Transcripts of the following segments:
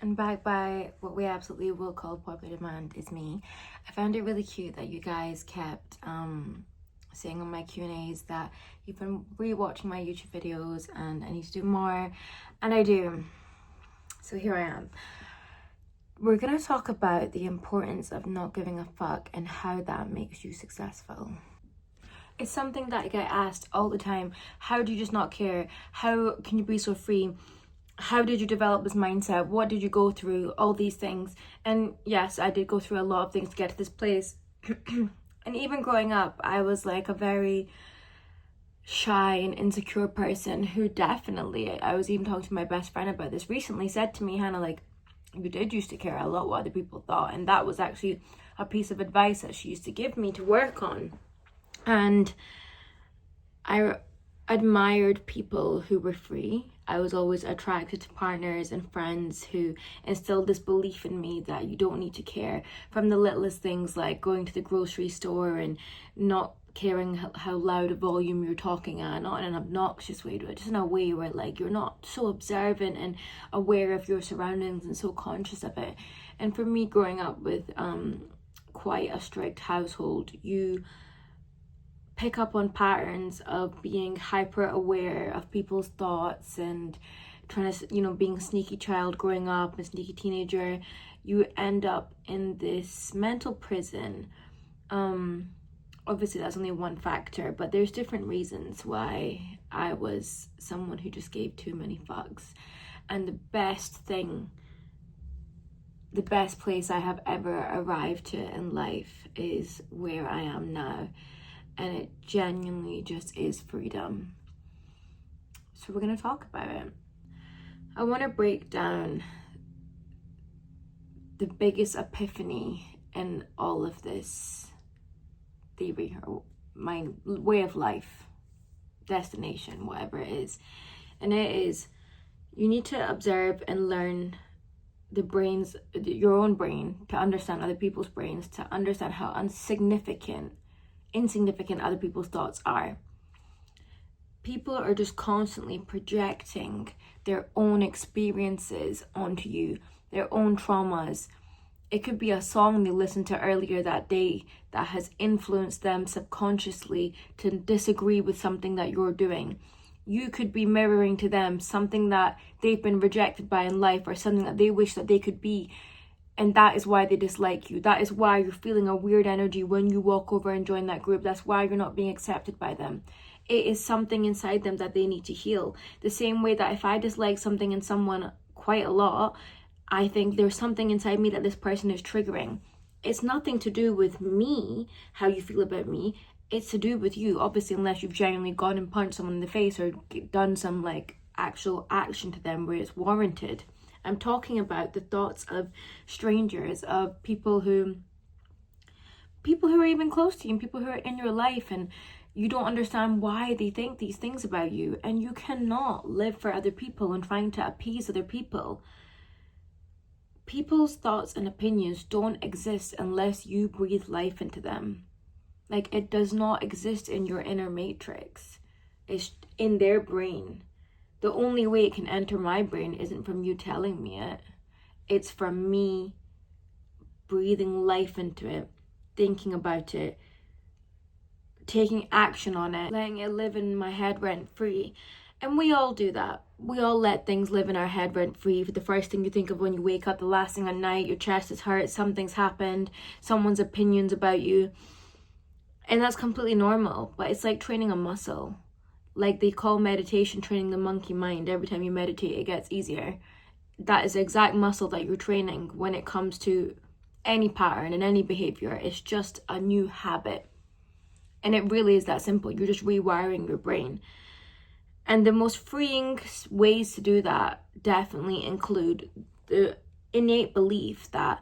and backed by what we absolutely will call popular demand is me. I found it really cute that you guys kept saying on my Q&As that you've been rewatching my YouTube videos and I need to do more, and I do. So here I am. We're gonna talk about the importance of not giving a fuck and how that makes you successful. It's something that I get asked all the time. How do you just not care? How can you be so free? How did you develop this mindset? What did you go through? All these things. And yes, I did go through a lot of things to get to this place. And even growing up, I was like a very shy and insecure person who definitely, I was even talking to my best friend about this recently, said to me, Hannah, like, you did used to care a lot what other people thought. And that was actually a piece of advice that she used to give me to work on. And I admired people who were free. I was always attracted to partners and friends who instilled this belief in me that you don't need to care, from the littlest things like going to the grocery store and not caring how loud a volume you're talking at, not in an obnoxious way, just in a way where like you're not so observant and aware of your surroundings and so conscious of it. And for me, growing up with quite a strict household, you pick up on patterns of being hyper aware of people's thoughts and trying to, being a sneaky child growing up, a sneaky teenager. You end up in this mental prison. Obviously that's only one factor, but there's different reasons why I was someone who just gave too many fucks. And the best place I have ever arrived to in life is where I am now. And it genuinely just is freedom. So we're going to talk about it. I want to break down the biggest epiphany in all of this theory, or my way of life, destination, whatever it is. And it is, you need to observe and learn your own brain, to understand other people's brains, to understand how insignificant other people's thoughts are. People are just constantly projecting their own experiences onto you, their own traumas. It could be a song they listened to earlier that day that has influenced them subconsciously to disagree with something that you're doing. You could be mirroring to them something that they've been rejected by in life, or something that they wish that they could be. And that is why they dislike you. That is why you're feeling a weird energy when you walk over and join that group. That's why you're not being accepted by them. It is something inside them that they need to heal. The same way that if I dislike something in someone quite a lot, I think there's something inside me that this person is triggering. It's nothing to do with me, how you feel about me. It's to do with you, obviously, unless you've genuinely gone and punched someone in the face or done some like actual action to them where it's warranted. I'm talking about the thoughts of strangers, of people who are even close to you, and people who are in your life, and you don't understand why they think these things about you. And you cannot live for other people and trying to appease other people. People's thoughts and opinions don't exist unless you breathe life into them. Like, it does not exist in your inner matrix. It's in their brain. The only way it can enter my brain isn't from you telling me it. It's from me breathing life into it, thinking about it, taking action on it, letting it live in my head rent free. And we all do that. We all let things live in our head rent free. The first thing you think of when you wake up, the last thing at night, your chest is hurt, something's happened, someone's opinions about you. And that's completely normal, but it's like training a muscle. Like they call meditation training the monkey mind. Every time you meditate, it gets easier. That is the exact muscle that you're training when it comes to any pattern and any behavior. It's just a new habit. And it really is that simple. You're just rewiring your brain. And the most freeing ways to do that definitely include the innate belief that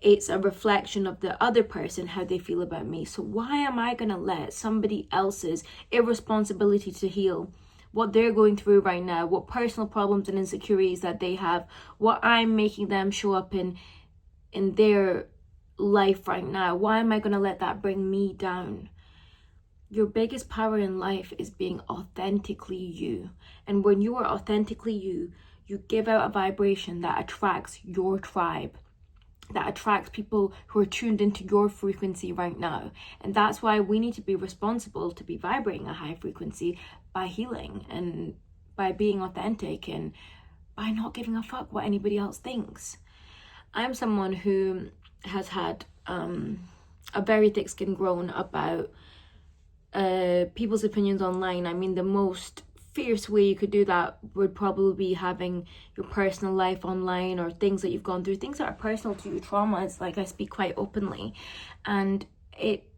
it's a reflection of the other person, how they feel about me. So why am I going to let somebody else's irresponsibility to heal, what they're going through right now, what personal problems and insecurities that they have, what I'm making them show up in their life right now, why am I going to let that bring me down? Your biggest power in life is being authentically you. And when you are authentically you, you give out a vibration that attracts your tribe, that attracts people who are tuned into your frequency right now. And that's why we need to be responsible to be vibrating a high frequency by healing and by being authentic and by not giving a fuck what anybody else thinks. I'm someone who has had a very thick skin grown about people's opinions online. I mean, the most fierce way you could do that would probably be having your personal life online, or things that you've gone through, things that are personal to you, traumas. Like, I speak quite openly, and it,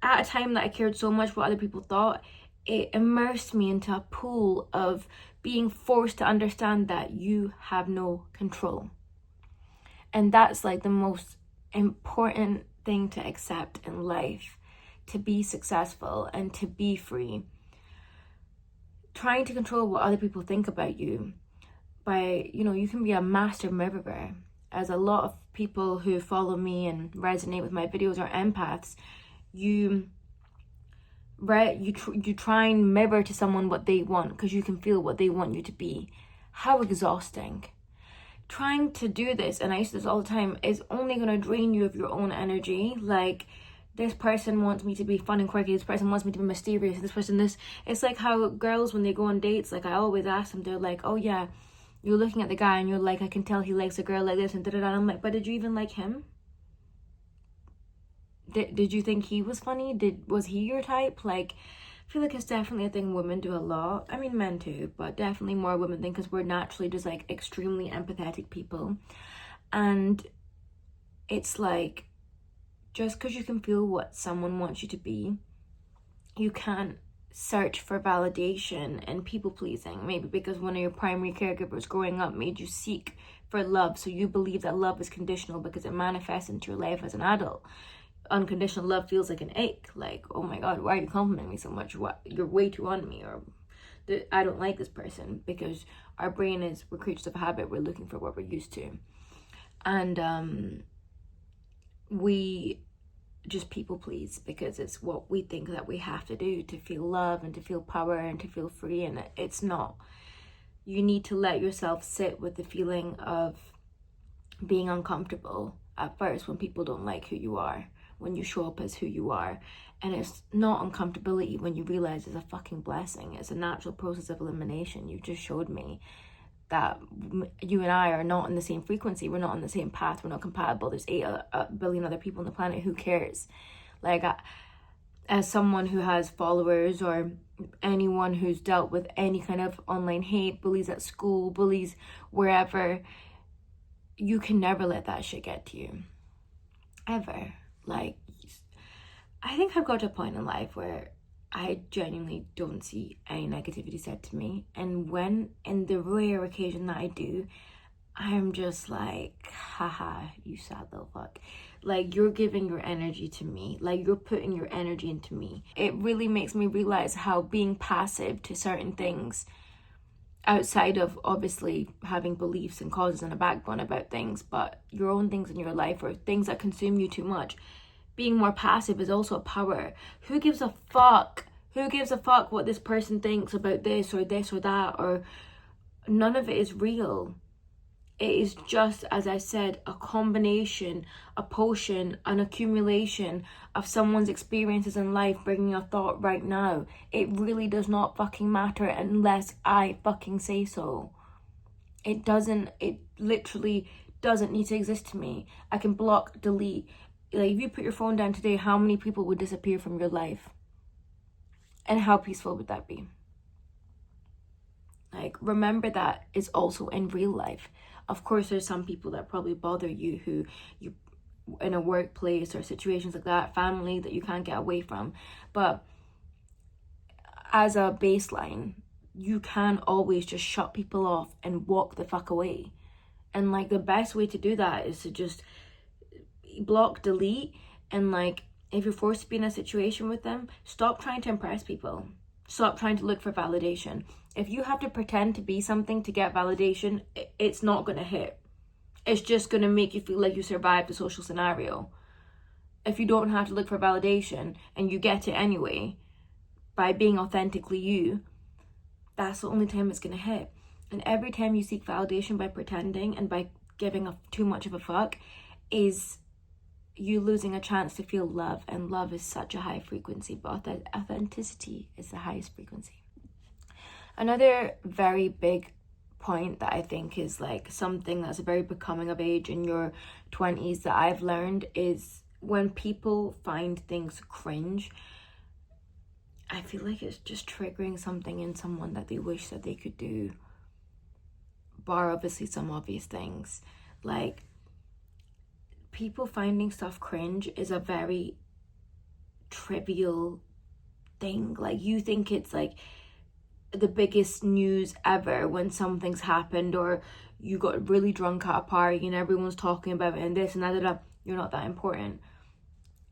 at a time that I cared so much what other people thought, it immersed me into a pool of being forced to understand that you have no control. And that's like the most important thing to accept in life, to be successful and to be free. Trying to control what other people think about you by, you can be a master mirrorer. As a lot of people who follow me and resonate with my videos are empaths, you try and mirror to someone what they want because you can feel what they want you to be. How exhausting. Trying to do this, and I used to do this all the time, is only going to drain you of your own energy. Like, this person wants me to be fun and quirky, this person wants me to be mysterious, this person this. It's like how girls, when they go on dates, like, I always ask them, they're like, oh yeah, you're looking at the guy and you're like, I can tell he likes a girl like this and da-da-da. And I'm like, but did you even like him? Did you think he was funny? Was he your type? Like, I feel like it's definitely a thing women do a lot. I mean, men too, but definitely more women think, because we're naturally just like extremely empathetic people. And it's like, just because you can feel what someone wants you to be, you can't search for validation and people pleasing. Maybe because one of your primary caregivers growing up made you seek for love, so you believe that love is conditional because it manifests into your life as an adult. Unconditional love feels like an ache. Like, oh my god, why are you complimenting me so much? What, you're way too on me, or I don't like this person. Because our brain is, we're creatures of habit. We're looking for what we're used to, and we just people please because it's what we think that we have to do to feel love and to feel power and to feel free. And it's not. You need to let yourself sit with the feeling of being uncomfortable at first when people don't like who you are, when you show up as who you are. And it's not uncomfortability when you realize it's a fucking blessing. It's a natural process of elimination. You just showed me that you and I are not in the same frequency. We're not on the same path. We're not compatible. There's 8 billion other people on the planet. Who cares? Like, as someone who has followers, or anyone who's dealt with any kind of online hate, bullies at school, bullies wherever, you can never let that shit get to you. Ever. Like, I think I've got to a point in life where I genuinely don't see any negativity said to me. And when, in the rare occasion that I do, I'm just like, haha, you sad little fuck. Like, you're giving your energy to me. Like, you're putting your energy into me. It really makes me realize how being passive to certain things, outside of obviously having beliefs and causes and a backbone about things, but your own things in your life or things that consume you too much, being more passive is also a power. Who gives a fuck? Who gives a fuck what this person thinks about this or that? Or none of it is real. It is just, as I said, a combination, a potion, an accumulation of someone's experiences in life bringing a thought right now. It really does not fucking matter unless I fucking say so. It literally doesn't need to exist to me. I can block, delete. Like, if you put your phone down today, how many people would disappear from your life? And how peaceful would that be? Like, remember that is also in real life. Of course, there's some people that probably bother you, who you, in a workplace or situations like that, family that you can't get away from. But as a baseline, you can always just shut people off and walk the fuck away. And like, the best way to do that is to just block, delete, and like, if you're forced to be in a situation with them, stop trying to impress people. Stop trying to look for validation. If you have to pretend to be something to get validation, it's not going to hit. It's just going to make you feel like you survived the social scenario. If you don't have to look for validation and you get it anyway by being authentically you, that's the only time it's going to hit. And every time you seek validation by pretending and by giving too much of a fuck, is you losing a chance to feel love. And love is such a high frequency, but authenticity is the highest frequency. Another very big point that I think is like something that's very becoming of age in your 20s that I've learned is when people find things cringe, I feel like it's just triggering something in someone that they wish that they could do, bar obviously some obvious things. Like, people finding stuff cringe is a very trivial thing. Like, you think it's like the biggest news ever when something's happened, or you got really drunk at a party and everyone's talking about it and this and that. You're not that important.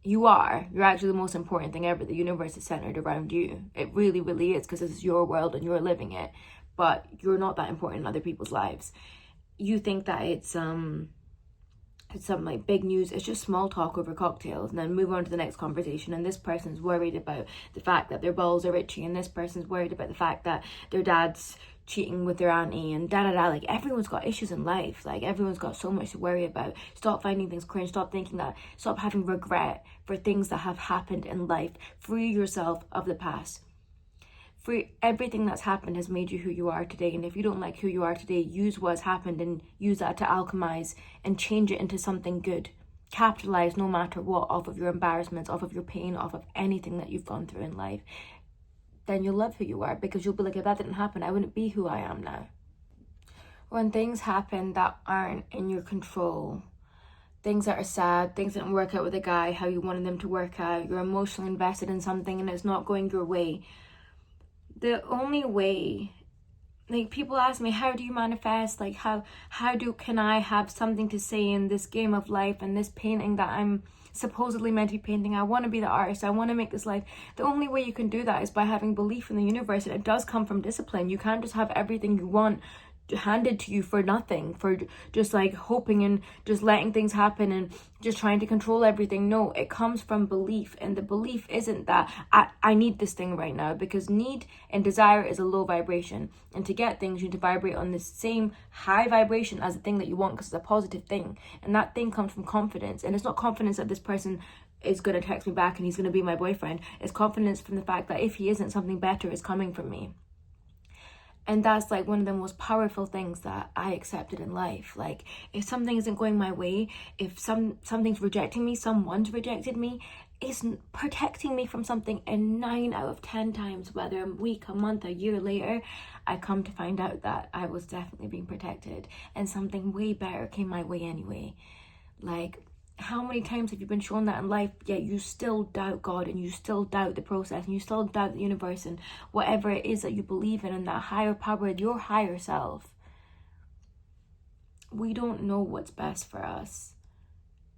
You are. You're actually the most important thing ever. The universe is centered around you. It really, really is, because this is your world and you're living it. But you're not that important in other people's lives. You think that it's something like big news. It's just small talk over cocktails, and then move on to the next conversation. And this person's worried about the fact that their balls are itchy, and this person's worried about the fact that their dad's cheating with their auntie, and like, everyone's got issues in life. Like, everyone's got so much to worry about. Stop finding things cringe. Stop thinking that. Stop having regret for things that have happened in life. Free yourself of the past. Everything that's happened has made you who you are today. And if you don't like who you are today, use what's happened and use that to alchemize and change it into something good. Capitalize no matter what off of your embarrassments, off of your pain, off of anything that you've gone through in life. Then you'll love who you are, because you'll be like, if that didn't happen, I wouldn't be who I am now. When things happen that aren't in your control, things that are sad, things that didn't work out with a guy how you wanted them to work out, you're emotionally invested in something and it's not going your way, the only way, like, people ask me, how do you manifest? Like, can I have something to say in this game of life and this painting that I'm supposedly meant to be painting? I want to be the artist. I want to make this life. The only way you can do that is by having belief in the universe, and it does come from discipline. You can't just have everything you want handed to you for nothing, for just like hoping and just letting things happen and just trying to control everything. No, it comes from belief, and the belief isn't that I need this thing right now, because need and desire is a low vibration, and to get things you need to vibrate on the same high vibration as the thing that you want, because it's a positive thing, and that thing comes from confidence. And it's not confidence that this person is going to text me back and he's going to be my boyfriend. It's confidence from the fact that if he isn't, something better is coming from me. And that's like one of the most powerful things that I accepted in life. Like, if something isn't going my way, if something's rejecting me, someone's rejected me, it's protecting me from something. And 9 out of 10 times, whether a week, a month, a year later, I come to find out that I was definitely being protected, and something way better came my way anyway. Like, how many times have you been shown that in life, yet you still doubt God, and you still doubt the process, and you still doubt the universe and whatever it is that you believe in, and that higher power, your higher self? We don't know what's best for us,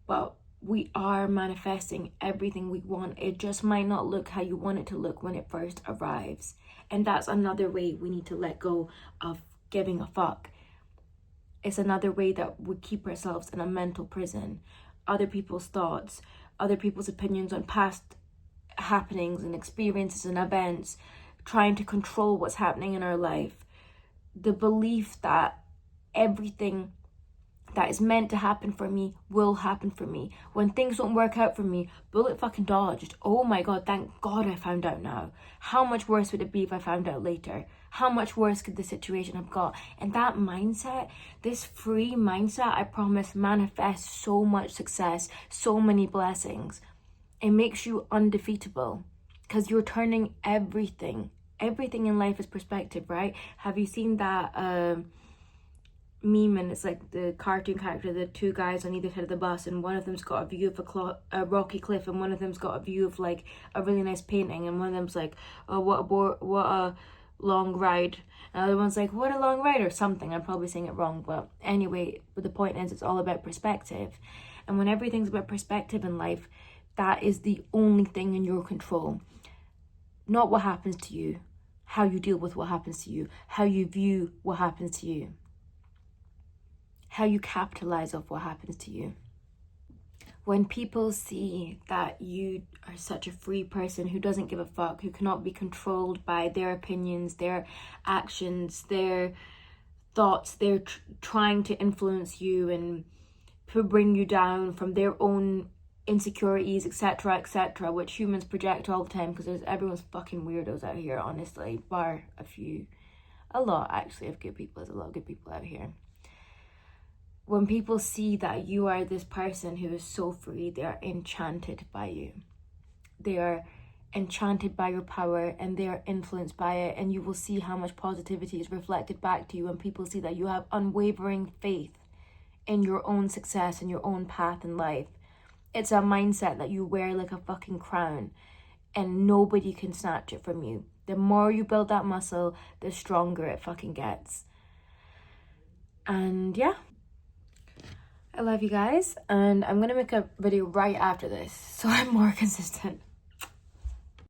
but we are manifesting everything we want. It just might not look how you want it to look when it first arrives. And that's another way we need to let go of giving a fuck. It's another way that we keep ourselves in a mental prison. Other people's thoughts, other people's opinions on past happenings and experiences and events, trying to control what's happening in our life. The belief that everything that is meant to happen for me will happen for me. When things don't work out for me, bullet fucking dodged. Oh my God, thank God I found out now. How much worse would it be if I found out later? How much worse could the situation have got? And that mindset, this free mindset, I promise, manifests so much success, so many blessings. It makes you undefeatable, because you're turning everything in life is perspective, right? Have you seen that meme? And it's like the cartoon character, the two guys on either side of the bus, and one of them's got a view of a rocky cliff, and one of them's got a view of like a really nice painting, and one of them's like, oh, what a long ride, and the other one's like, what a long ride, or something. I'm probably saying it wrong, but anyway, but the point is, it's all about perspective. And when everything's about perspective in life, that is the only thing in your control. Not what happens to you, how you deal with what happens to you, how you view what happens to you, how you capitalize off what happens to you. When people see that you are such a free person who doesn't give a fuck, who cannot be controlled by their opinions, their actions, their thoughts. They're trying to influence you and to bring you down from their own insecurities, etc., etc., which humans project all the time, because everyone's fucking weirdos out here, honestly, bar a lot actually of good people. There's a lot of good people out here. When people see that you are this person who is so free, they are enchanted by you. They are enchanted by your power, and they are influenced by it, and you will see how much positivity is reflected back to you when people see that you have unwavering faith in your own success and your own path in life. It's a mindset that you wear like a fucking crown, and nobody can snatch it from you. The more you build that muscle, the stronger it fucking gets. And yeah, I love you guys, and I'm gonna make a video right after this so I'm more consistent.